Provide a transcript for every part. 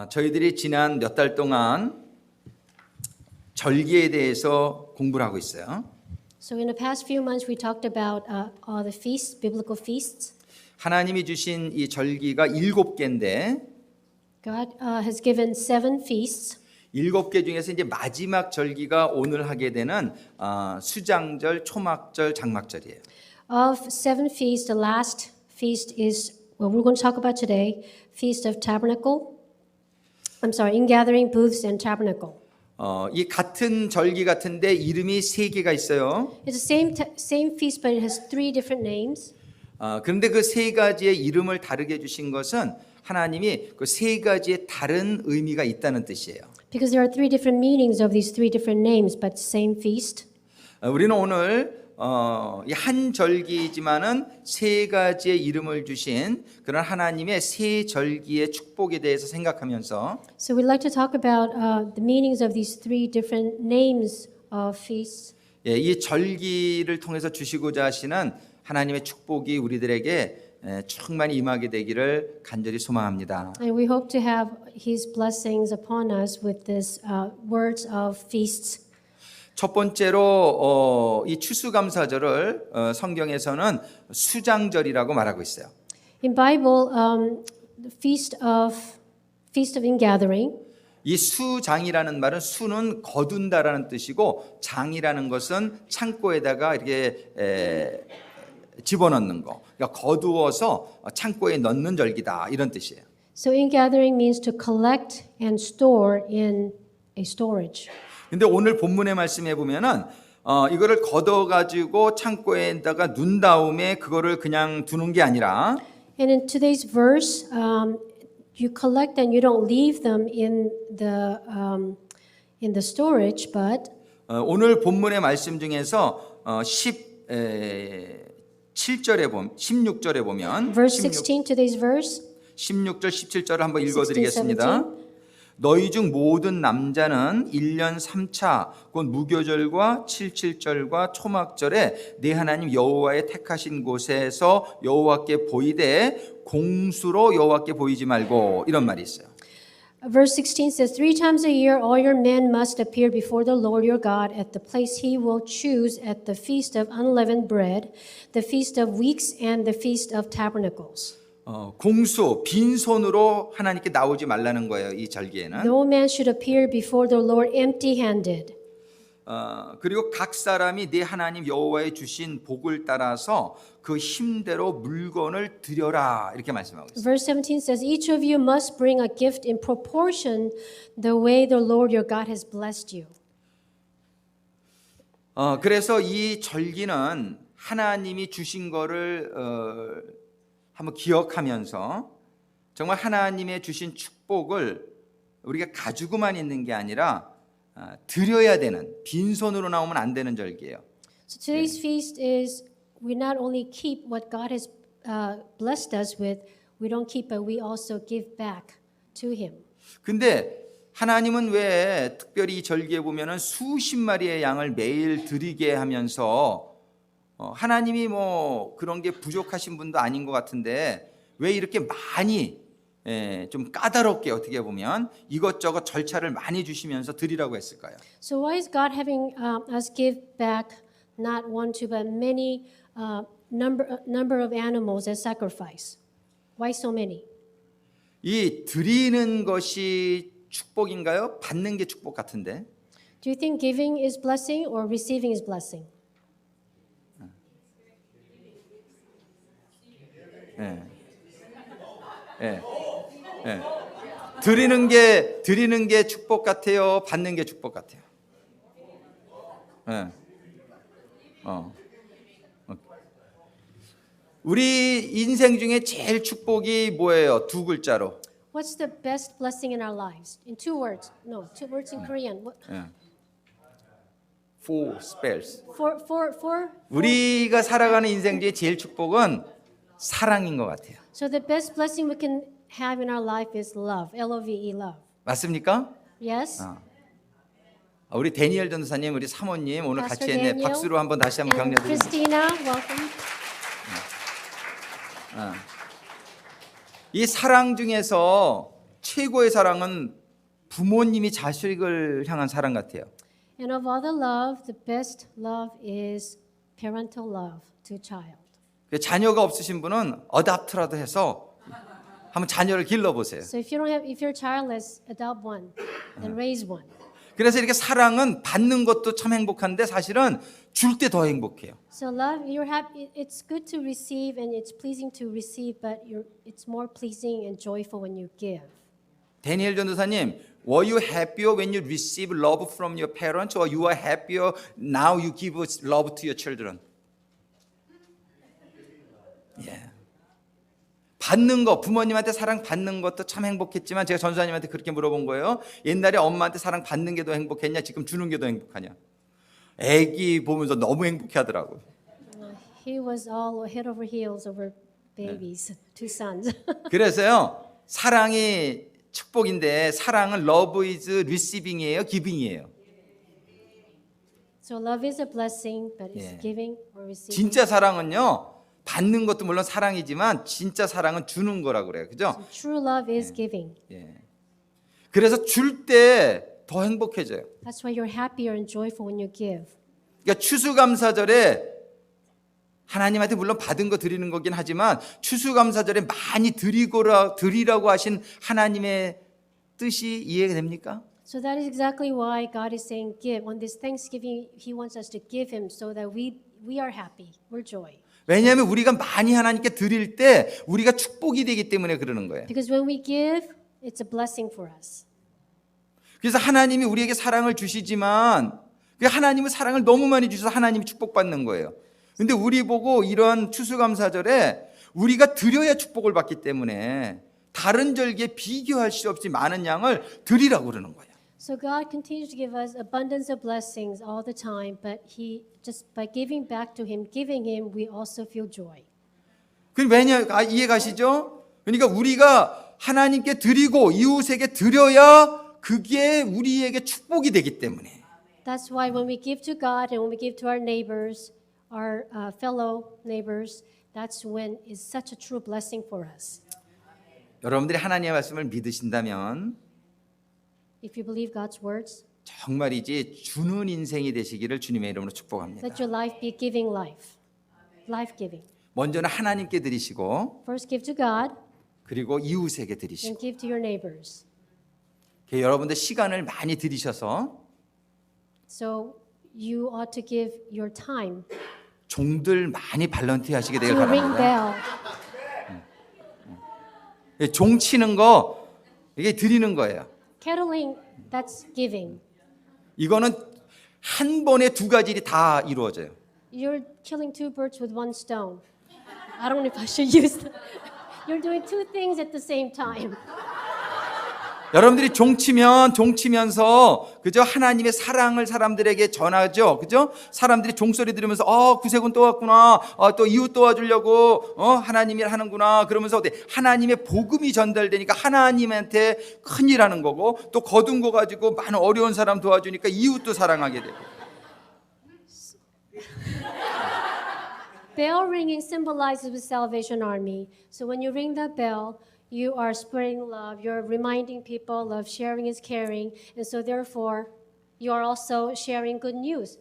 저희들이 지난 몇 달 동안 절기에 대해서 공부를 하고 있어요. So in the past few months, we talked about all the feasts, biblical feasts. 하나님이 주신 이 절기가 7개인데 God has given 7 feasts. 7개 중에서 이제 마지막 절기가 오늘 하게 되는 수장절, 초막절, 장막절이에요. Of 7 feasts, the last feast is what we're going to talk about today, Feast of Tabernacle. Ingathering, Booths, and Tabernacle. 이 같은 절기 같은데 이름이 3개가 있어요. It's the same feast, but it has 3 different names. 그런데 그 3가지의 이름을 다르게 주신 것은 하나님이 그 3가지의 다른 의미가 있다는 뜻이에요. Because there are 3 different meanings of these 3 different names, but same feast. 우리는 오늘 한 절기지만은 3가지의 이름을 주신 그런 하나님의 3절기의 축복에 대해서 생각하면서 So we'd like to talk about the meanings of these 3 different names of feasts. 이 절기를 통해서 주시고자 하시는 하나님의 축복이 우리들에게 충만히 임하게 되기를 간절히 소망합니다. And we hope to have His blessings upon us with this words of feasts. 첫 번째로 이 추수감사절을 성경에서는 수장절이라고 말하고 있어요. In Bible, the feast of ingathering. 이 수장이라는 말은 수는 거둔다라는 뜻이고 장이라는 것은 창고에다가 이렇게 집어넣는 거. 그러니까 거두어서 창고에 넣는 절기다 이런 뜻이에요. So ingathering means to collect and store in a storage. 근데 오늘 본문의 말씀에 보면은 이거를 걷어 가지고 창고에다가 눈 다음에 그거를 그냥 두는 게 아니라 And in today's verse, you collect and you don't leave them in the storage, but 오늘 본문의 말씀 중에서 16절에 보면 verse 16, today's verse, 16절 17절을 한번 16, 읽어드리겠습니다. 17. 너희 중 모든 남자는 1년 3차 곧 무교절과 77절과 초막절에 네 하나님 여호와의 택하신 곳에서 여호와께 보이되 공수로 여호와께 보이지 말고 이런 말이 있어요. Verse 16 says, 3 times a year all your men must appear before the Lord your God at the place he will choose at the feast of unleavened bread, the feast of weeks, and the feast of tabernacles. 공수, 빈손으로 하나님께 나오지 말라는 거예요. 이 절기에는. No man should appear before the Lord empty-handed. 그리고 각 사람이 네 하나님 여호와의 주신 복을 따라서 그 힘대로 물건을 드려라 이렇게 말씀하고 있어요. Verse 17 says, each of you must bring a gift in proportion the way the Lord your God has blessed you. 그래서 이 절기는 하나님이 주신 거를 한번 기억하면서 정말 하나님의 주신 축복을 우리가 가지고만 있는 게 아니라 드려야 되는, 빈손으로 나오면 안 되는 절기예요. So today's feast is we not only keep what God has blessed us with, we don't keep it, we also give back to Him. 근데 하나님은 왜 특별히 이 절기에 보면은 수십 마리의 양을 매일 드리게 하면서 하나님이 뭐 그런 게 부족하신 분도 아닌 것 같은데 왜 이렇게 많이 좀 까다롭게 어떻게 보면 이것저것 절차를 많이 주시면서 드리라고 했을까요? So why is God having us give back not one, two, but many number of animals as sacrifice? Why so many? 이 드리는 것이 축복인가요? 받는 게 축복 같은데. Do you think giving is blessing or receiving is blessing? 드리는 게 축복 같아요. 받는 게 축복 같아요. 우리 인생 중에 제일 축복이 뭐예요? 2글자로. What's the best blessing in our lives? In 2 words. No, 2 words in Korean. What? Four spells. For 우리가 살아가는 인생 중에 제일 축복은 사랑인 것 같아요. So the best blessing we can have in our life is love. Love, love. 맞습니까? Yes? 우리 데니엘 전도사님, 우리 사모님 오늘 같이 Pastor 했네. Daniel 박수로 한번 다시 한번 And 격려드립니다. Christina, welcome. 이 사랑 중에서 최고의 사랑은 부모님이 자식을 향한 사랑 같아요. And of all the love, the best love is parental love to child. 자녀가 없으신 분은 어답트라도 해서 한번 자녀를 길러보세요. So if you're childless, adopt one and raise one. 그래서 이렇게 사랑은 받는 것도 참 행복한데 사실은 줄 때 더 행복해요. So love, you're happy. It's good to receive and it's pleasing to receive, but it's more pleasing and joyful when you give. 데니엘 전도사님, were you happier when you receive love from your parents, or you are happier now you give love to your children? 예. 받는 거, 부모님한테 사랑 받는 것도 참 행복했지만 제가 전도사님한테 그렇게 물어본 거예요. 옛날에 엄마한테 사랑 받는 게 더 행복했냐, 지금 주는 게 더 행복하냐? 애기 보면서 너무 행복해하더라고요. He was all head over heels over babies, two sons. 그래서요, 사랑이 축복인데 사랑은 love is receiving이에요, giving이에요. So love is a blessing, but it's Yeah. giving or receiving. 진짜 사랑은요, 받는 것도 물론 사랑이지만 진짜 사랑은 주는 거라고 그래요. 그죠? So true love is giving. 예. 그래서 줄 때 더 행복해져요. That's why you're happier and joyful when you give. 그러니까 추수감사절에 하나님한테 물론 받은 거 드리는 거긴 하지만 추수감사절에 많이 드리라고 하신 하나님의 뜻이 이해가 됩니까? So that is exactly why God is saying give. On this Thanksgiving, He wants us to give Him so that we are happy, we're joy. 왜냐하면 우리가 많이 하나님께 드릴 때 우리가 축복이 되기 때문에 그러는 거예요. Because when we give, it's a blessing for us. 그래서 하나님이 우리에게 사랑을 주시지만 그 하나님은 사랑을 너무 많이 주셔서 하나님이 축복받는 거예요. 근데 우리 보고 이런 추수감사절에 우리가 드려야 축복을 받기 때문에 다른 절기에 비교할 수 없이 많은 양을 드리라고 그러는 거예요. So God continues to give us abundance of blessings all the time, but He just by giving back to Him, giving Him, we also feel joy. 그 왜냐 이해 가시죠? 그러니까 우리가 하나님께 드리고 이웃에게 드려야 그게 우리에게 축복이 되기 때문에. That's why when we give to God and when we give to our neighbors, our fellow neighbors, that's when it's such a true blessing for us. 여러분들이 하나님의 말씀을 믿으신다면 If you believe God's words, 정말이지 주는 인생이 되시기를 주님의 이름으로 축복합니다. let your life be giving life, life giving. 먼저는 하나님께 드리시고 First give to God 그리고 이웃에게 드리시고 and give to your neighbors. 여러분들 시간을 많이 들이셔서 So you ought to give your time 종들 많이 발런티 하시게 되길 to ring 바랍니다. bell. 종 치는 거 이게 드리는 거예요. Kettling, that's giving. 이거는 한 번에 두 가지 일이 다 이루어져요. You're killing two birds with one stone. I don't know if I should use that. You're doing two things at the same time. 여러분들이 종치면서 그죠? 하나님의 사랑을 사람들에게 전하죠. 그죠? 사람들이 종소리 들으면서 구세군 또 왔구나. 또 이웃 도와주려고 하나님이 하는구나. 그러면서 하나님의 복음이 전달되니까 하나님한테 큰일 하는 거고 또 거둔 거 가지고 많은 어려운 사람 도와주니까 이웃도 사랑하게 되고. Bell ringing symbolizes the Salvation Army. So when you ring the bell, you are spreading love. You're reminding people of sharing is caring. And so therefore, you are also sharing good news.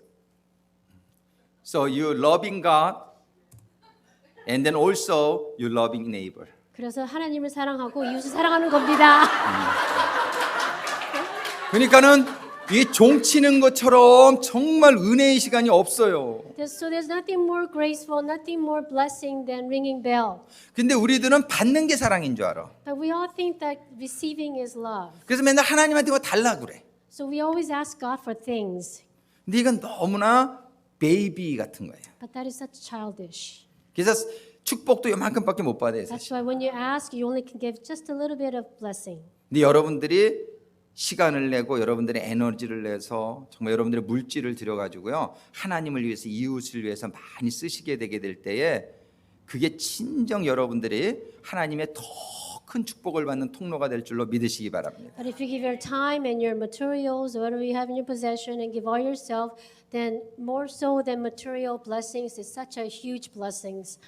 So you loving God and then also you loving neighbor. 그래서 하나님을 사랑하고 이웃을 사랑하는 겁니다. 그러니까는 이 종치는 것처럼 정말 은혜의 시간이 없어요. So there's nothing more graceful, nothing more blessing than ringing bell. 근데 우리들은 받는 게 사랑인 줄 알아. But we all think that receiving is love. 그래서 맨날 하나님한테 뭐 달라 그래. So we always ask God for things. 근데 이건 너무나 베이비 같은 거예요. But that is such childish. 그래서 축복도 요만큼밖에 못 받아요. That's 사실. why when you ask, you only can give just a little bit of blessing. 근데 여러분들이 시간을 내고 여러분들의 에너지를 내서 정말 여러분들의 물질을 들여가지고요 하나님을 위해서 이웃을 위해서 많이 쓰시게 되게 될 때에 그게 진정 여러분들이 하나님의 더 큰 축복을 받는 통로가 될 줄로 믿으시기 바랍니다. But if you give your time and your materials, whatever you have in your possession, and give all yourself, then more so than material blessings is such a huge blessings,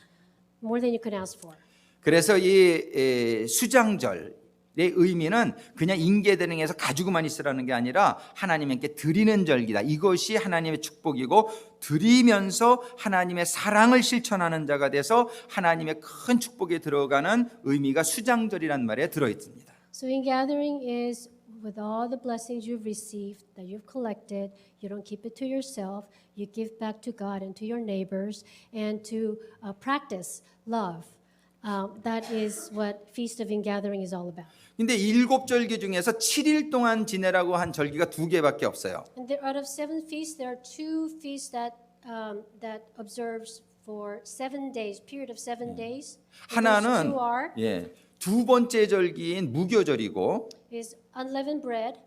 more than you could ask for. 그래서 이 수장절 의미는 그냥 인계대능에서 가지고만 있으라는 게 아니라 하나님께 드리는 절기다. 이것이 하나님의 축복이고 드리면서 하나님의 사랑을 실천하는 자가 돼서 하나님의 큰 축복에 들어가는 의미가 수장절이란 말에 들어있습니다. So ingathering is with all the blessings you've received that you've collected, you don't keep it to yourself, you give back to God and to your neighbors, and to practice love. That is what Feast of Ingathering is all about. 근데 7절기 중에서 7일 동안 지내라고 한 절기가 2개밖에 없어요. And there, out of 7 feasts, there are 2 feasts that observes for 7 days, period of 7 days. And those 하나는 two are 두 번째 절기인 무교절이고 is unleavened bread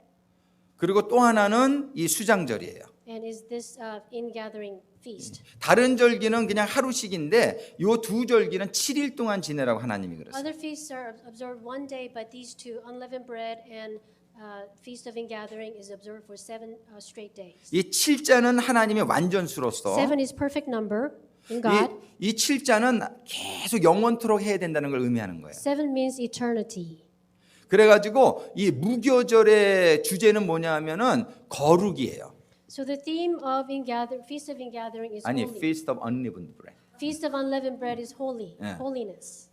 그리고 또 하나는 이 수장절이에요. and is this ingathering feast. 다른 절기는 그냥 하루씩인데 이 두 절기는 7일 동안 지내라고 하나님이 그랬어요. Other feasts are observed one day, but these two, unleavened bread and Feast of Ingathering, is observed for 7 straight days. 이 7자는 하나님의 완전수로서 7 is perfect number in God. 이 7자는 계속 영원토록 해야 된다는 걸 의미하는 거예요. 7 means eternity. 그래가지고 이 무교절의 주제는 뭐냐 하면은 거룩이에요. So the theme of Feast of Ingathering is 아니, holy. Feast of Unleavened Bread. Feast of Unleavened Bread is holy, 예. holiness.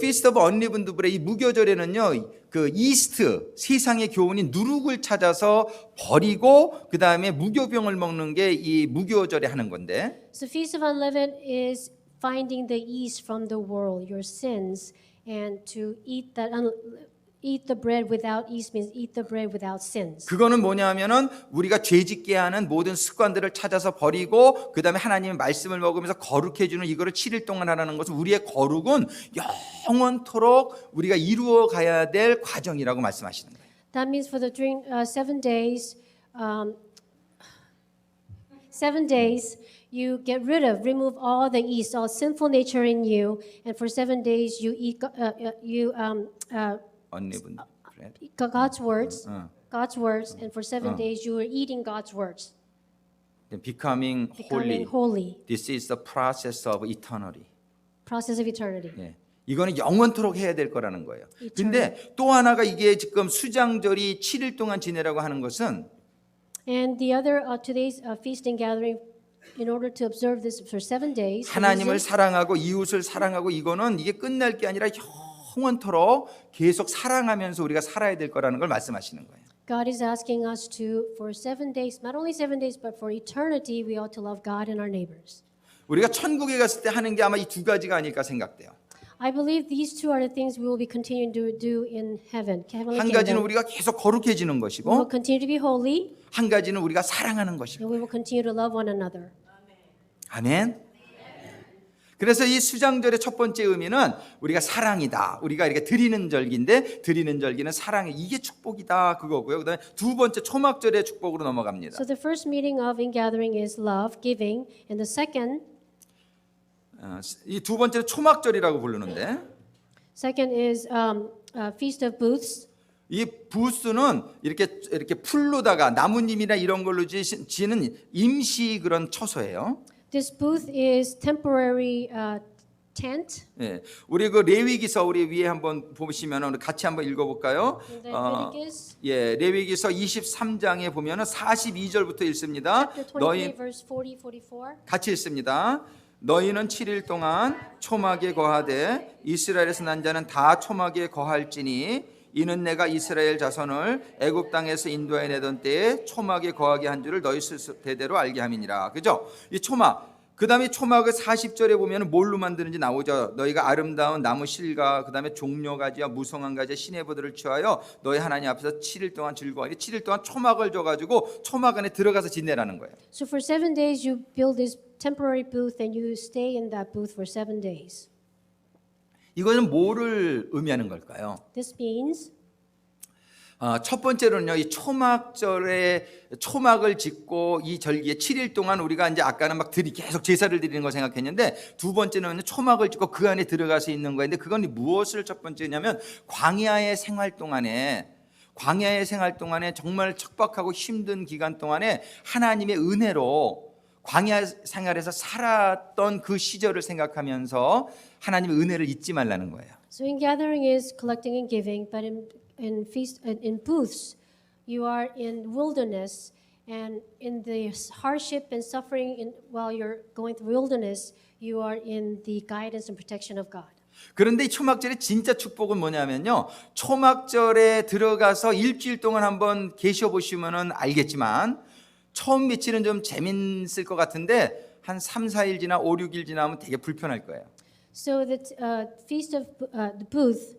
Feast of Unleavened Bread 이 무교절에는요, 그 이스트 세상의 교훈인 누룩을 찾아서 버리고 그 다음에 무교병을 먹는 게 이 무교절에 하는 건데. So Feast of Unleavened is finding the yeast from the world, your sins, and to eat the bread without yeast means eat the bread without sins. 그거는 뭐냐면은 우리가 죄짓게 하는 모든 습관들을 찾아서 버리고 그 다음에 하나님의 말씀을 먹으면서 거룩해지는 이거를 7일 동안 하라는 것은 우리의 거룩은 영원토록 우리가 이루어 가야 될 과정이라고 말씀하시는 거예요. That means for during 7 days, 7 days you get rid of, remove all the yeast, all sinful nature in you, and for 7 days you eat Unleavened bread. God's words, and for 7 days you are eating God's words, Becoming becoming holy. holy, This is the process of eternity. process of eternity. 예. 이거는 영원토록 해야 될 거라는 거예요. 근데 또 하나가 이게 지금 수장절이 7일 동안 지내라고 하는 것은 And the other today's feast and gathering, in order to observe this for 7 days, the 하나님을 reason- 사랑하고 이웃을 사랑하고 이거는 이게 끝날 게 아니라 영원토록 계속 사랑하면서 우리가 살아야 될 거라는 걸 말씀하시는 거예요. God is asking us to, for 7 days, not only 7 days, but for eternity, we ought to love God and our neighbors. 우리가 천국에 갔을 때 하는 게 아마 이 두 가지가 아닐까 생각돼요. I believe these two are the things we will be continuing to do in heaven. heavenly 한 가지는 kingdom. 우리가 계속 거룩해지는 We will 것이고 continue to be holy, 한 가지는 우리가 사랑하는 것이고. and we will continue to love one another. 아멘. 그래서 이 수장절의 첫 번째 의미는 우리가 사랑이다. 우리가 이렇게 드리는 절기인데 드리는 절기는 사랑이 이게 축복이다 그거고요. 그다음에 두 번째 초막절의 축복으로 넘어갑니다. So the first meaning of ingathering is love, giving, and the second 이 두 번째는 초막절이라고 부르는데 is Feast of Booths. 이 부스는 이렇게 풀로다가 나뭇잎이나 이런 걸로 지는 임시 그런 처소예요. This booth is temporary tent. 예, 우리 그 레위기서 우리 위에 한번 보시면 같이 한번 읽어볼까요? Leviticus 예, 레위기서 23장에 보면은 42절부터 읽습니다. chapter 23, 너희 verse 40, 44. 같이 읽습니다. 너희는 7일 동안 초막에 거하되 이스라엘에서 난 자는 다 초막에 거할지니 이는 내가 이스라엘 자손을 애굽 땅에서 인도해 내던 때에 초막에 거하게 한 줄을 너희 대대로 알게 함이니라. 그죠? 이 초막. 그다음에 초막을 40절에 보면 뭘로 만드는지 나오죠. 너희가 아름다운 나무 실과 그다음에 종려가지와 무성한 가지와 시내부들을 취하여 너희 하나님 앞에서 7일 동안 즐거워하게 7일 동안 초막을 줘가지고 초막 안에 들어가서 지내라는 거예요. So for 7 days you build this temporary booth and you stay in that booth for 7 days. 이거는 뭐를 의미하는 걸까요? This means 첫 번째로는요, 이 초막절에 초막을 짓고 이 절기에 7일 동안 우리가 이제 아까는 막 계속 제사를 드리는 거 생각했는데 두 번째는 초막을 짓고 그 안에 들어가서 있는 거인데 그건 무엇을 첫 번째냐면 광야의 생활 동안에 정말 척박하고 힘든 기간 동안에 하나님의 은혜로 광야 생활에서 살았던 그 시절을 생각하면서 하나님의 은혜를 잊지 말라는 거예요. So in gathering is collecting and giving, but in booths, you are in wilderness, and in the hardship and suffering while you're going through wilderness, you are in the guidance and protection of God. 그런데 이 초막절의 진짜 축복은 뭐냐면요. 초막절에 들어가서 일주일 동안 한번 계셔 보시면은 알겠지만 처음 며칠은 좀 재밌을 것 같은데 한 3, 4일 지나 5, 6일 지나면 되게 불편할 거예요. So the feast of the booth,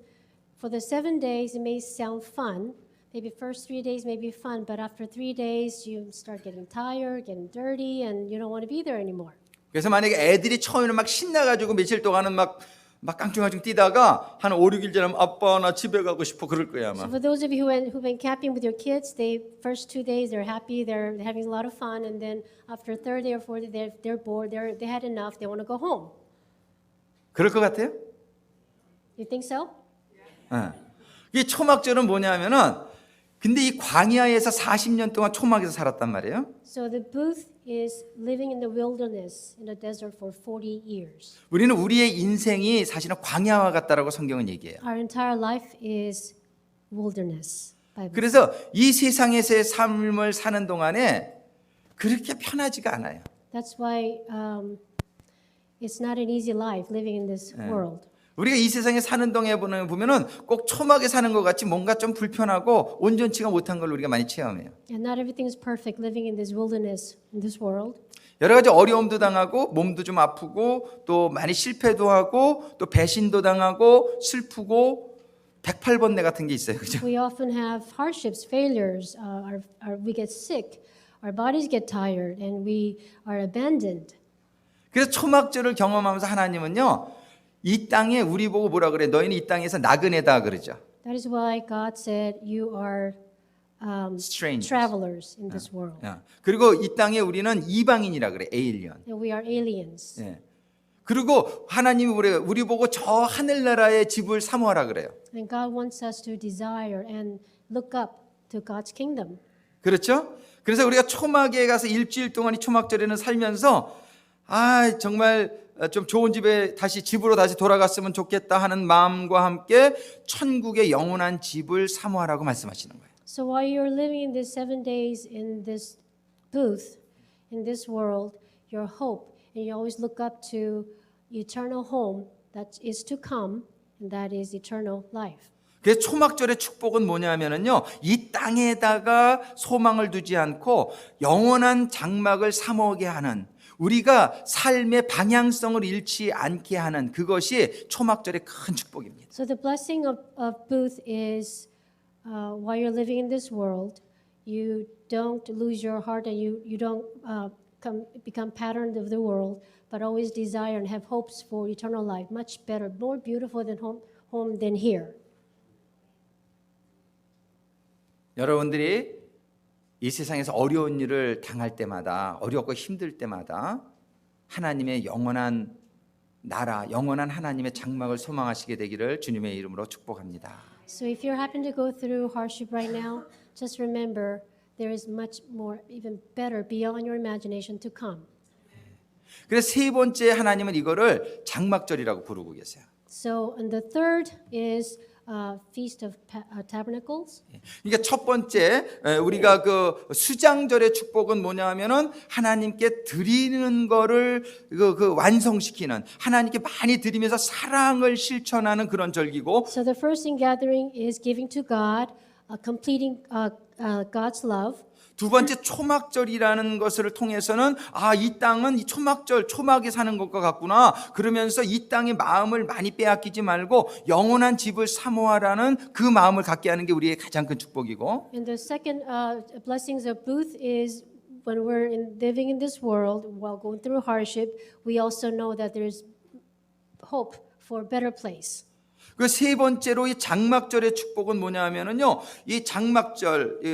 for the 7 days, it may sound fun. Maybe first 3 days may be fun, but after 3 days, you start getting tired, getting dirty, and you don't want to be there anymore. 그래서 만약에 애들이 처음에는 막 신나가지고 며칠 동안은 막 깡충깡충 뛰다가 한 5, 6일 지나면 아빠 나 집에 가고 싶어 그럴 거야 So 아마. for those of you who've been camping with your kids, they first 2 days they're happy, they're having a lot of fun, and then after third day or fourth day they're bored, they had enough, they want to go home. 그럴 것 같아요? You think so? 이 초막절은 뭐냐면은 근데 이 광야에서 40년 동안 초막에서 살았단 말이에요. So the booth is living in the wilderness, in the desert for 40 years. 우리는 우리의 인생이 사실은 광야와 같다라고 성경은 얘기해요. Our entire life is wilderness. Bible. 그래서 이 세상에서의 삶을 사는 동안에 그렇게 편하지가 않아요. That's why it's not an easy life living in this world. 우리가 이 세상에 사는 동안에 보면은 꼭 초막에 사는 것 같이 뭔가 좀 불편하고 온전치가 못한 걸 우리가 많이 체험해요. And not everything is perfect living in this wilderness, in this world. 여러 가지 어려움도 당하고 몸도 좀 아프고 또 많이 실패도 하고 또 배신도 당하고 슬프고 108번뇌 같은 게 있어요. 그죠? We often have hardships, failures. We get sick. Our bodies get tired, and we are abandoned. 그래서 초막절을 경험하면서 하나님은요. 이 땅에 우리 보고 뭐라 그래? 너희는 이 땅에서 나그네다 그러죠. That is why God said you are Strangers. travelers in this world. 그리고 이 땅에 우리는 이방인이라 그래. 에일리언. And we are aliens. 예. 그리고 하나님이 우리 보고 저 하늘나라의 집을 사모하라 그래요. And God wants us to desire and look up to God's kingdom. 그렇죠? 그래서 우리가 초막에 가서 일주일 동안 이 초막절에는 살면서 정말 좀 좋은 집으로 다시 돌아갔으면 좋겠다 하는 마음과 함께 천국의 영원한 집을 사모하라고 말씀하시는 거예요. So while you're living in these 7 days in this booth, in this world, your hope, and you always look up to eternal home that is to come, and that is eternal life. 그래서 초막절의 축복은 뭐냐면은요, 이 땅에다가 소망을 두지 않고 영원한 장막을 사모하게 하는, 우리가 삶의 방향성을 잃지 않게 하는 그것이 초막절의 큰 축복입니다. So the blessing of booth is while you're living in this world, you don't lose your heart and you don't become patterned of the world, but always desire and have hopes for eternal life, much better, more beautiful than home than here. 여러분들이 이 세상에서 어려운 일을 당할 때마다, 어렵고 힘들 때마다 하나님의 영원한 나라, 영원한 하나님의 장막을 소망하시게 되기를 주님의 이름으로 축복합니다. So if you happen to go through hardship right now, just remember there is much more, even better, beyond your imagination to come. 그래서 세 번째 하나님은 이거를 장막절이라고 부르고 계세요. So and the third is Feast of Tabernacles. 그러니까 첫 번째 우리가 그 수장절의 축복은 뭐냐면은 하나님께 드리는 거를 그 완성시키는, 하나님께 많이 드리면서 사랑을 실천하는 그런 절기고, So the first in gathering is giving to God, completing God's love. 두 번째 초막절이라는 것을 통해서는 이 땅은 이 초막절, 초막에 사는 것과 같구나. 그러면서 이 땅의 마음을 많이 빼앗기지 말고 영원한 집을 사모하라는 그 마음을 갖게 하는 게 우리의 가장 큰 축복이고, And the second blessings of booth is when we're living in this world while going through hardship, we also know that there is hope for a better place. 그 세 번째로 이 장막절의 축복은 뭐냐면은요, 이 장막절의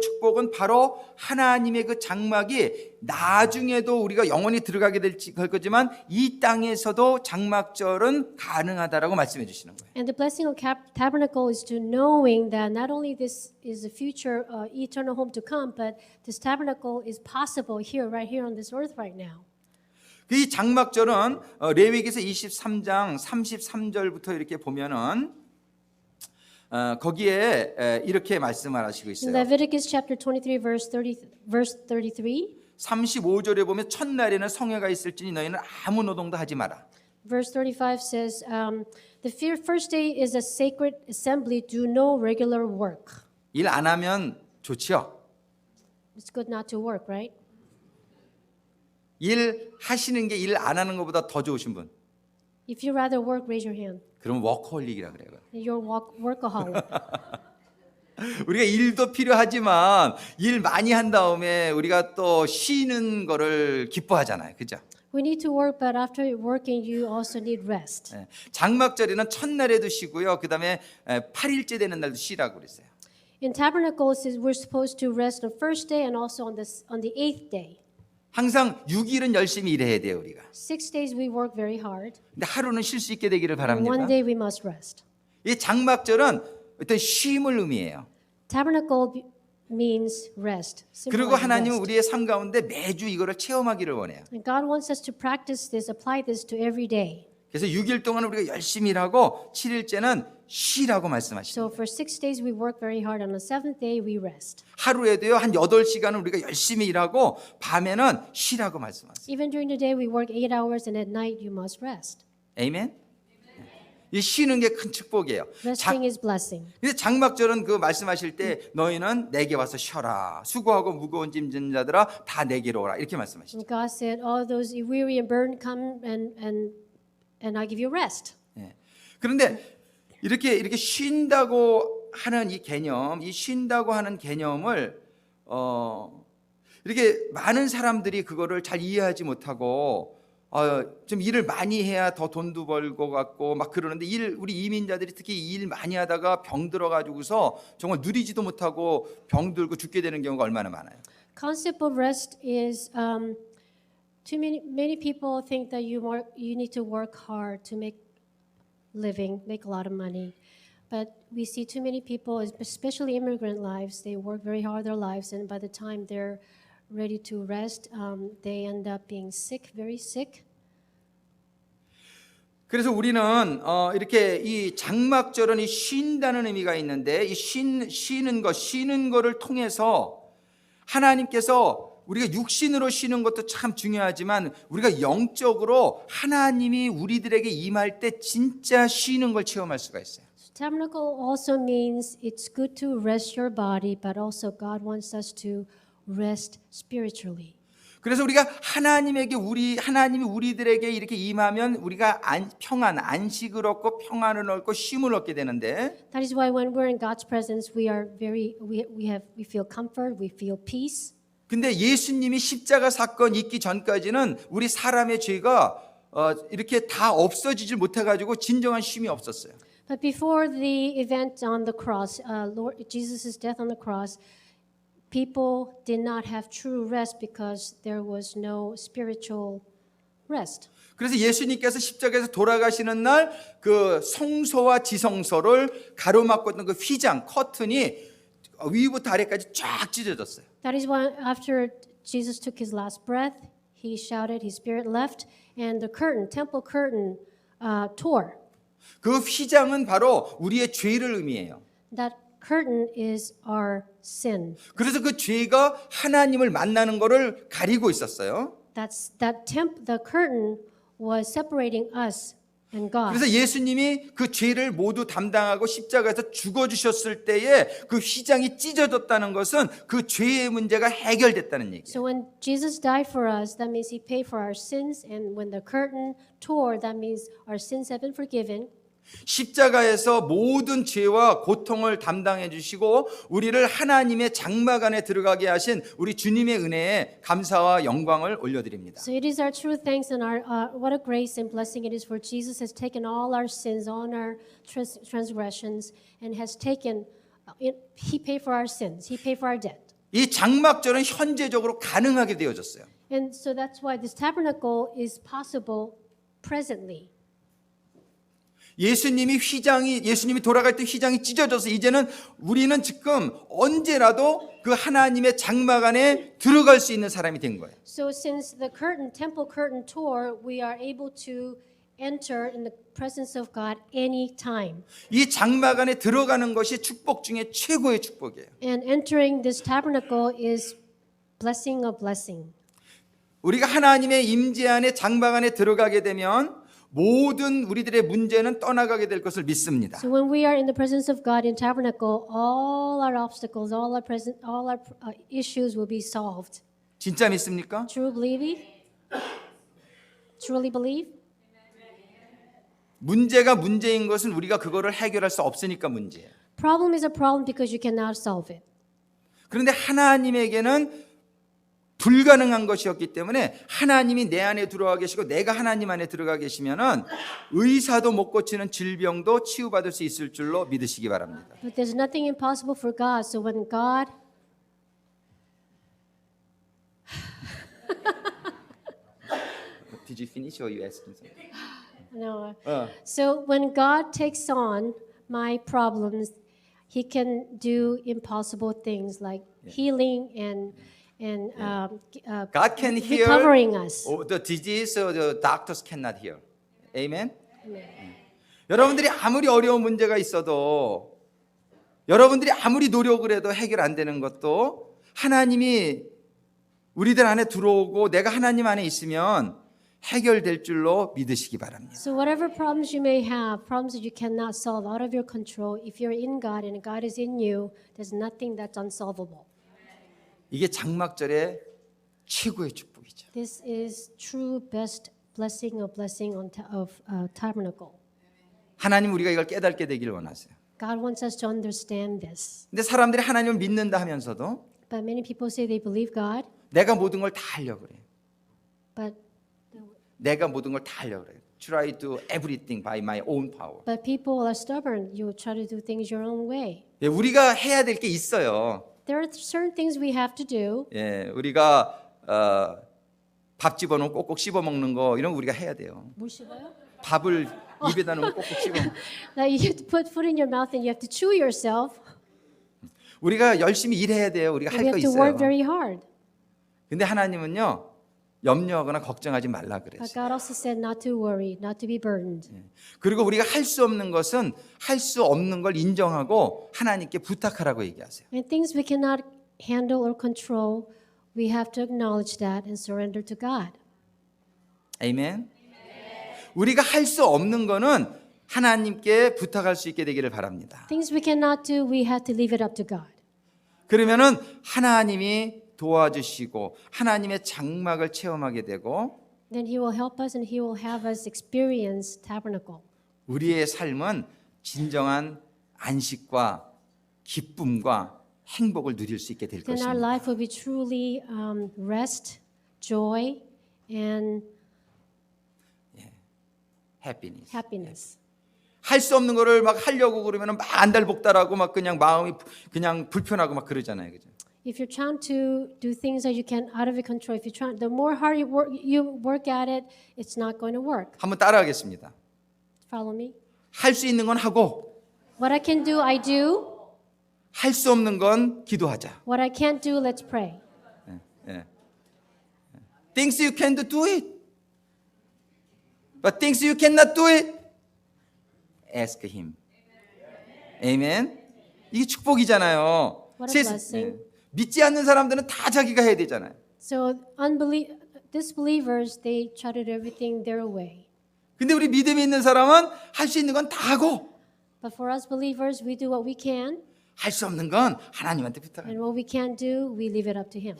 축복은 바로 하나님의 그 장막이 나중에도 우리가 영원히 들어가게 될 거지만 이 땅에서도 장막절은 가능하다라고 말씀해 주시는 거예요. And the blessing of tabernacle is to knowing that not only this is the future eternal home to come, but this tabernacle is possible here, right here on this earth right now. 이 장막절은 레위기서 23장 33절부터 이렇게 보면은 거기에 이렇게 말씀을 하시고 In 있어요. Leviticus chapter 23, verse 33, 35절에 보면 첫날에는 성회가 있을지니 너희는 아무 노동도 하지 마라. verse 35 says, first day is a sacred assembly, do no regular work. 일 안 하면 좋죠. It's good not to work, right? 일 하시는 게 일 안 하는 것보다 더 좋으신 분. If you rather work, raise your hand. 그럼 워커홀릭이라 그래요. You're workaholic. 우리가 일도 필요하지만 일 많이 한 다음에 우리가 또 쉬는 거를 기뻐하잖아요. 그죠? We need to work, but after working, you also need rest. 예, 장막절에는 첫날에도 쉬고요. 그다음에 8일째 되는 날도 쉬라고 그랬어요. In Tabernacles, we're supposed to rest on first day and also on the eighth day. 항상 6일은 열심히 일해야 돼요, 우리가. 6 days we work very hard. 근데 하루는 쉴 수 있게 되기를 And 바랍니다. one day we must rest. 이 장막절은 어떤 쉼을 의미해요. Tabernacle means rest. 그리고 symbolizing 하나님은 rest. 우리의 삶 가운데 매주 이거를 체험하기를 원해요. And God wants us to practice this, apply this to every day. 그래서 6일 동안 우리가 열심히 일하고 7일째는 쉬라고 말씀하시죠. So for 6 days we work very hard. On the seventh day we rest. 하루에도요 한 8시간은 우리가 열심히 일하고 밤에는 쉬라고 말씀하세요. Even during the day we work 8 hours, and at night you must rest. 아멘. 이 쉬는 게 큰 축복이에요. Resting is blessing. 근데 장막절은 그 말씀하실 때 너희는 내게 와서 쉬어라. 수고하고 무거운 짐 진 자들아 다 내게로 오라. 이렇게 말씀하시죠. And God said, all those weary and burdened, come and I give you rest. 예. 그런데 이렇게 쉰다고 하는 이 개념, 이 쉰다고 하는 개념을 이렇게 많은 사람들이 그거를 잘 이해하지 못하고 좀 일을 많이 해야 더 돈도 벌고 같고 막 그러는데 우리 이민자들이 특히 일 많이 하다가 병 들어가지고서 정말 누리지도 못하고 병 들고 죽게 되는 경우가 얼마나 많아요. Concept of rest is too many people think that you need to work hard to make living, make a lot of money. But we see too many people, especially immigrant lives, they work very hard their lives, and by the time they're ready to rest, they end up being sick, very sick. 그래서 우리는 이렇게 이 장막절은 이 쉰다는 의미가 있는데 이 쉬는 거를 통해서 하나님께서 우리가 육신으로 쉬는 것도 참 중요하지만 우리가 영적으로 하나님이 우리들에게 임할 때 진짜 쉬는 걸 체험할 수가 있어요. So tabernacle also means it's good to rest your body, but also God wants us to rest spiritually. 그래서 우리가 하나님이 우리들에게 이렇게 임하면 우리가 평안, 안식을 얻고 평안을 얻고 쉼을 얻게 되는데 That is why when we're in God's presence, we feel comfort, we feel peace. 근데 예수님이 십자가 사건 있기 전까지는 우리 사람의 죄가 이렇게 다 없어지질 못해가지고 진정한 쉼이 없었어요. But before the event on the cross, Lord Jesus' death on the cross, people did not have true rest because there was no spiritual rest. 그래서 예수님께서 십자가에서 돌아가시는 날 그 성소와 지성소를 가로막고 있던 그 휘장, 커튼이 위부터 아래까지 쫙 찢어졌어요. That is why after Jesus took his last breath, he shouted, his spirit left, and the curtain, temple curtain, tore. 그 휘장은 바로 우리의 죄를 의미해요. That curtain is our sin. 그래서 그 죄가 하나님을 만나는 것을 가리고 있었어요. The curtain was separating us and God. 그래서 예수님이 그 죄를 모두 담당하고 십자가에서 죽어주셨을 때에 그 휘장이 찢어졌다는 것은 그 죄의 문제가 해결됐다는 얘기예요. So when Jesus died for us, that means he paid for our sins, and when the curtain tore, that means our sins have been forgiven. 십자가에서 모든 죄와 고통을 담당해 주시고 우리를 하나님의 장막 안에 들어가게 하신 우리 주님의 은혜에 감사와 영광을 올려드립니다. So it is our true thanks and what a grace and blessing it is for Jesus has taken all our sins, all our transgressions, and has taken, he paid for our sins, he paid for our debt. 이 장막절은 현재적으로 가능하게 되어졌어요. And so that's why this tabernacle is possible presently. 예수님이 돌아갈 때 휘장이 찢어져서 이제는 우리는 지금 언제라도 그 하나님의 장막 안에 들어갈 수 있는 사람이 된 거예요. So since the temple curtain tore, we are able to enter in the presence of God anytime. 이 장막 안에 들어가는 것이 축복 중에 최고의 축복이에요. And entering this tabernacle is blessing of blessing. 우리가 하나님의 임재 안에 장막 안에 들어가게 되면 모든 우리들의 문제는 떠나가게 될 것을 믿습니다. So when we are in the presence of God in tabernacle, all our obstacles, all our issues will be solved. 진짜 믿습니까? Truly believe? 문제가 문제인 것은 우리가 그거를 해결할 수 없으니까 문제예요. Problem is a problem because you cannot solve it. 그런데 하나님에게는 불가능한 것이었기 때문에 하나님이 내 안에 들어와 계시고 내가 하나님 안에 들어가 계시면은 의사도 못 고치는 질병도 치유받을 수 있을 줄로 믿으시기 바랍니다. But there's nothing impossible for God. So when God Did you finish or you asking something? No. So when God takes on my problems, He can do impossible things like healing and God can heal recovering us. the disease the doctors cannot heal. Amen. 여러분들이 아무리 어려운 문제가 있어도 여러분들이 아무리 노력을 해도 해결 안 되는 것도 하나님이 우리들 안에 들어오고 내가 하나님 안에 있으면 해결될 줄로 믿으시기 바랍니다. So whatever problems you may have, problems that you cannot solve out of your control, if you're in God and God is in you, there's nothing that's unsolvable. 이게 장막절의 최고의 축복이죠. This is true best blessing of tabernacle. 하나님 우리가 이걸 깨닫게 되기를 원하세요. God wants us to understand this. 근데 사람들이 하나님을 믿는다 하면서도 But many people say they believe God, 내가 모든 걸 다 하려고 그래요. but 내가 모든 걸 다 하려고 그래요. Try to do everything by my own power. people are stubborn. You try to do things your own way. 예, 우리가 해야 될 게 있어요. There are certain things we have to do. 예, 우리가 밥 집어넣으면 꼭꼭 씹어 먹는 거 이런 거 우리가 해야 돼요. 뭘 씹어요? 밥을 입에다 넣으면 꼭꼭 씹어. Like you have to put food in your mouth and you have to chew yourself. 우리가 열심히 일해야 돼요. 우리가 We 할 거 have to work 있어요. very hard. 근데 하나님은요 염려하거나 걱정하지 말라 But 그랬어요. God also said not to worry, not to be burdened. 그리고 우리가 할 수 없는 것은 할 수 없는 걸 인정하고 하나님께 부탁하라고 얘기하세요. And things we cannot handle or control, we have to acknowledge that and surrender to God. 아멘. 우리가 할 수 없는 거는 하나님께 부탁할 수 있게 되기를 바랍니다. Things we cannot do, we have to leave it up to God. 그러면은 하나님이 도와주시고 하나님의 장막을 체험하게 되고 Then He will help us and He will have us experience tabernacle. 우리의 삶은 진정한 안식과 기쁨과 행복을 누릴 수 있게 될 Then our 것입니다. life will be truly rest, joy, and happiness. 할 수 없는 거를 막 하려고 그러면은 막 안달복달하고 막 그냥 마음이 그냥 불편하고 막 그러잖아요. 그죠? If you're trying to do things that you can out of your control, if you try, the more hard you work at it, it's not going to work. 한번 따라하겠습니다. Follow me. 할 수 있는 건 하고 What I can do, I do. 할 수 없는 건 기도하자. What I can't do, let's pray. 예. Things you can do it. But things you cannot do it. Ask him. 아멘. 이게 축복이잖아요. What a blessing. 믿지 않는 사람들은 다 자기가 해야 되잖아요. So disbelievers, they try to do everything their way. 근데 우리 믿음이 있는 사람은 할 수 있는 건 다 하고 But for us believers, we do what we can, 할 수 없는 건 하나님한테 부탁해요. and what we can't do, we leave it up to Him.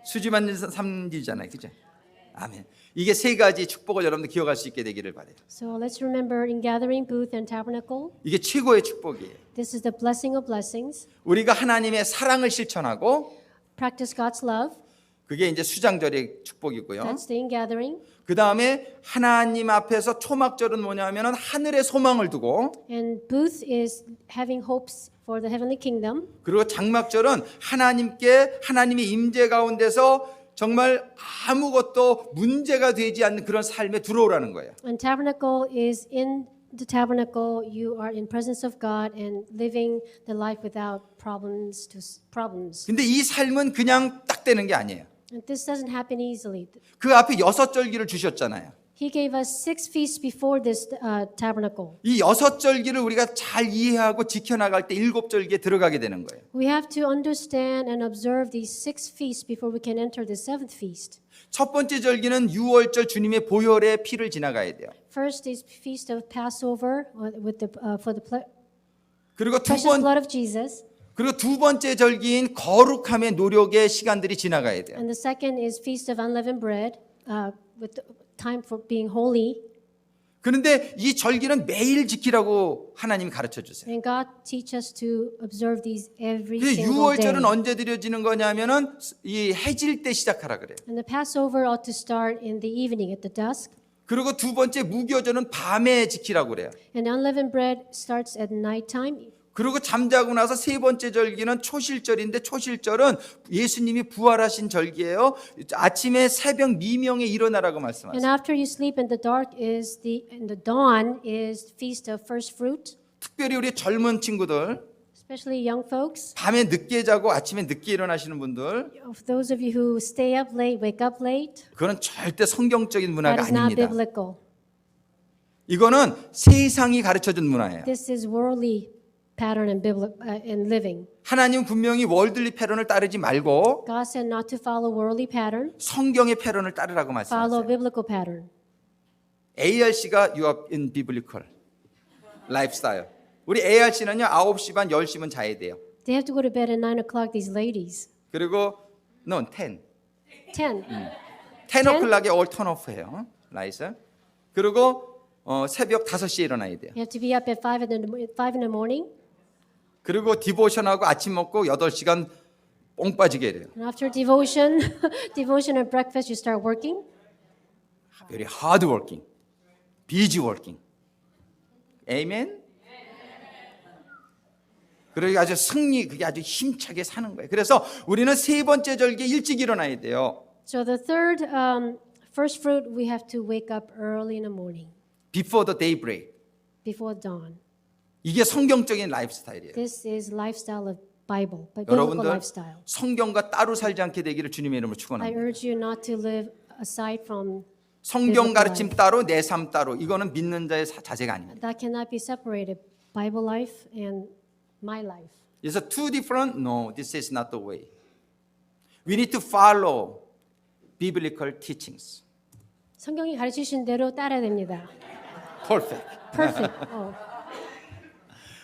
수지받는 삶이잖아요. 그죠? 아멘. 이게 세 가지 축복을 여러분들 기억할 수 있게 되기를 바래요. So let's remember in gathering, booth, and tabernacle, 이게 최고의 축복이에요. this is the blessing of blessings. 우리가 하나님의 사랑을 실천하고 Practice God's love. 그게 이제 수장절의 축복이고요. That's the in-gathering. 그 다음에 하나님 앞에서 초막절은 뭐냐면은 하늘의 소망을 두고 And booth is having hopes for the heavenly kingdom. 그리고 장막절은 하나님의 임재 가운데서 정말 아무것도 문제가 되지 않는 그런 삶에 들어오라는 거예요. And tabernacle is in the tabernacle. You are in presence of God and living the life without problems. 근데 이 삶은 그냥 딱 되는 게 아니에요. And this doesn't happen easily. 그 앞에 6절기를 주셨잖아요. He gave us 6 feasts before this tabernacle. 이 6절기를 우리가 잘 이해하고 지켜나갈 때 7절기에 들어가게 되는 거예요. We have to understand and observe these 6 feasts before we can enter the 7th feast. 첫 번째 절기는 유월절 주님의 보혈의 피를 지나가야 돼요. First is feast of Passover with for the 그리고 precious blood of Jesus. 그리고 두 번째 절기인 거룩함의 노력의 시간들이 지나가야 돼요. And the second is feast of unleavened bread with the time for being holy. 그런데 이 절기는 매일 지키라고 하나님이 가르쳐 주세요. And God teach us to observe these every 그 single day. 유월절은 언제 드려지는 거냐면은 이 해질 때 시작하라 그래요. And the Passover ought to start in the evening at the dusk. 그리고 두 번째 무교절은 밤에 지키라고 그래요. And unleavened bread starts at nighttime. 그리고 잠자고 나서 세 번째 절기는 초실절인데 초실절은 예수님이 부활하신 절기예요. 아침에 새벽 미명에 일어나라고 And 말씀하세요. after you sleep in the dark and the dawn is feast of first fruit. 특별히 우리 젊은 친구들, Especially young folks. 밤에 늦게 자고 아침에 늦게 일어나시는 분들, Of those of you who stay up late, wake up late. 그건 절대 성경적인 That 문화가 is not 아닙니다. biblical. 이거는 세상이 가르쳐준 문화예요. This is worldly pattern in living. 하나님 분명히 월들리 패런을 따르지 말고 God said not to follow worldly pattern, 성경의 패런을 따르라고 follow 말씀하세요. biblical pattern. ARC가 You are in biblical lifestyle. 우리 ARC는요 9시 반 10시면 자야 돼요. They have to go to bed at 9 o'clock, these ladies. 그리고 no 10. 10. 10 o'clock에 all turn off 해요. 라이트. 그리고 새벽 5시에 일어나야 돼요. You have to be up at 5 in the morning. 그리고 디보션하고 아침 먹고 8시간 뽕 빠지게 해요. And after devotion, devotion and breakfast, you start working. Very hard working. busy working. Amen. 그러기 아주 그게 아주 힘차게 사는 거예요. 그래서 우리는 세 번째 절기에 일찍 일어나야 돼요. So the third, first fruit, we have to wake up early in the morning, Before the daybreak. before dawn. 이게 성경적인 라이프 스타일이에요. This is lifestyle of Bible, biblical 여러분들 lifestyle. 성경과 따로 살지 않게 되기를 주님의 이름으로 I 축원합니다. urge you not to live aside from 성경 가르침 따로 내 삶 따로 이거는 믿는 자의 자세가 아닙니다. that cannot be separated. Bible life and my life. 그래서 two different? No, this is not the way. We need to follow biblical teachings. 성경이 가르치신 대로 따라야 됩니다. Perfect. Perfect.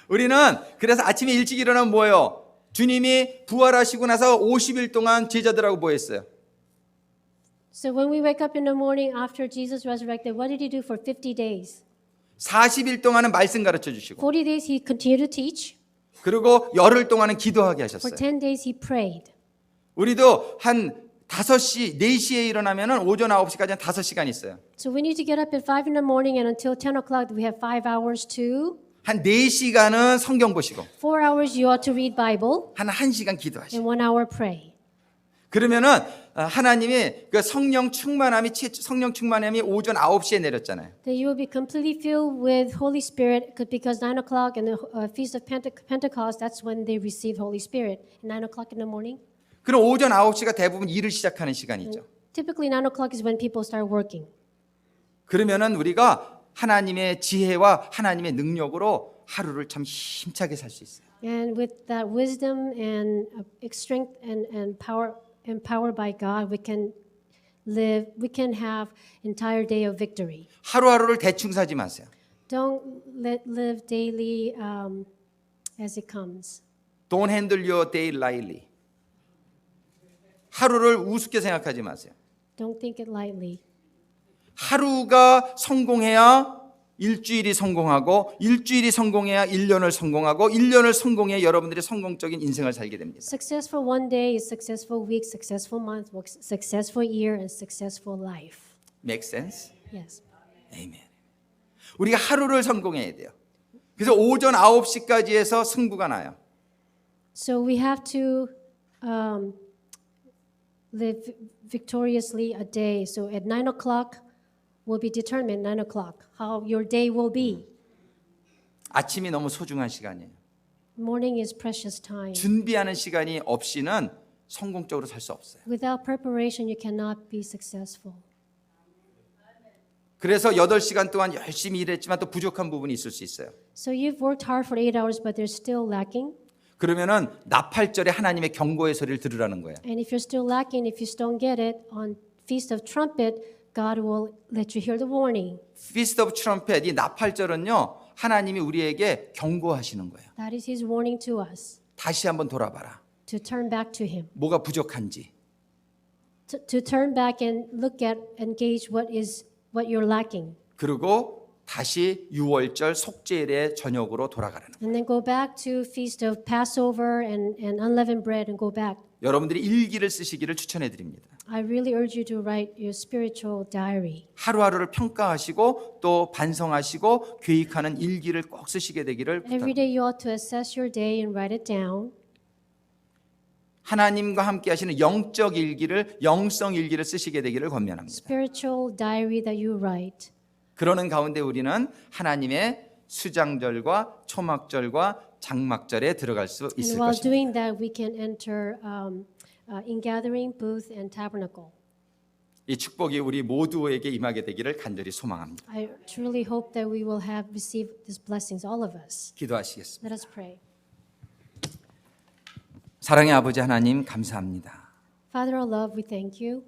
우리는 그래서 아침에 일찍 일어나면 뭐예요? 주님이 부활하시고 나서 50일 동안 제자들하고 뭐 했어요? So when we wake up in the morning after Jesus resurrected, what did he do for 50 days? 40일 동안은 말씀 가르쳐 주시고 40 days he continued to teach. 그리고 열흘 동안은 기도하게 For 하셨어요. 10 days he prayed. 우리도 한 5시, 4시에 일어나면 오전 9시까지는 5시간 있어요. So we need to get up at 5 in the morning and until 10 o'clock we have 5 hours to. 한 4시간은 성경 보시고 4 hours you ought to read Bible 한 1시간 기도하시고 and 1 hour pray. 그러면은 하나님이 그 성령 충만함이 오전 9시에 내렸잖아요. That you will be completely filled with Holy Spirit because 9 o'clock and the Feast of Pentecost, that's when they receive Holy Spirit. 9 o'clock in the morning. 그럼 오전 9시가 대부분 일을 시작하는 시간이죠. Typically 9 o'clock is when people start working. 그러면은 우리가 하나님의 지혜와 하나님의 능력으로 하루를 참 힘차게 살 수 있어요. And with that wisdom and strength and power, empowered by God, we can have entire day of victory. 하루하루를 대충 사지 마세요. Don't live daily as it comes. Don't handle your day lightly. 하루를 우습게 생각하지 마세요. Don't think it lightly. 하루가 성공해야 일주일이 성공하고 일주일이 성공해야 1년을 성공하고 1년을 성공해야 여러분들이 성공적인 인생을 살게 됩니다. Successful one day is successful week, successful month, successful year, and successful life. Make sense? Yes. 아멘. 우리가 하루를 성공해야 돼요. 그래서 오전 9시까지 해서 승부가 나요. So we have to live victoriously a day. So at 9 o'clock will be determined, 9 o'clock, how your day will be. 아침이 너무 소중한 시간이에요. Morning is precious time. 준비하는 시간이 없이는 성공적으로 살 수 없어요. Without preparation, you cannot be successful. 그래서 8시간 동안 열심히 일했지만 또 부족한 부분이 있을 수 있어요. So you've worked hard for 8 hours, but there's still lacking. 그러면은 나팔절에 하나님의 경고의 소리를 들으라는 거예요. And if you're still lacking, if you don't get it, on Feast of Trumpet, God will let you hear the warning. Feast of Trumpet, 이 나팔절은요, 하나님이 우리에게 경고하시는 거예요. That is His warning to us, 다시 한번 돌아봐라. to turn back to Him. 뭐가 부족한지. To turn back and look at, engage what you're lacking. 그리고 다시 유월절 속죄일의 저녁으로 돌아가라는 거예요. And then go back to Feast of Passover and unleavened bread and go back. 여러분들이 일기를 쓰시기를 추천해 드립니다. I really urge you to write your spiritual diary. 하루하루를 평가하시고 또 반성하시고 계획하는 일기를 꼭 쓰시게 되기를 Every 부탁드립니다. day you ought to assess your day and write it down. 하나님과 함께 하시는 영적 일기를, 영성 일기를 쓰시게 되기를 권면합니다. Spiritual diary that you write. 그러는 가운데 우리는 하나님의 수장절과 초막절과 장막절에 들어갈 수 And 있을 while 것입니다. doing that, we can enter in-gathering, booth, and tabernacle. 이 축복이 우리 모두에게 임하게 되기를 간절히 소망합니다. I truly hope that we will have received these blessings, all of us. 기도하시겠습니다. Let us pray. 사랑의 아버지 하나님 감사합니다. Father of love, we thank you.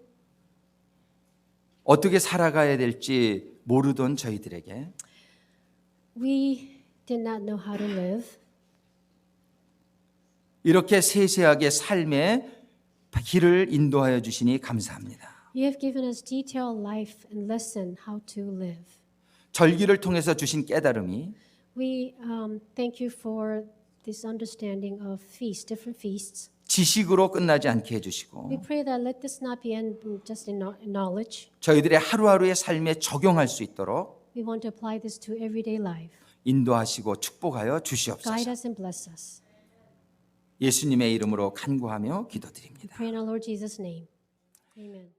어떻게 살아가야 될지 모르던 저희들에게 We did not know how to live. 이렇게 세세하게 삶의 길을 인도하여 주시니 감사합니다. You have given us detailed life and lesson how to live. 절기를 통해서 주신 깨달음이 We thank you for this understanding of feasts, different feasts. 지식으로 끝나지 않게 We 해주시고 pray that let this not be end just in knowledge. 저희들의 하루하루의 삶에 적용할 수 있도록 We want to apply this to everyday life. 인도하시고 축복하여 Guide 주시옵소서. us and bless us. 예수님의 이름으로 간구하며 기도드립니다. Pray in our Lord Jesus' name. Amen.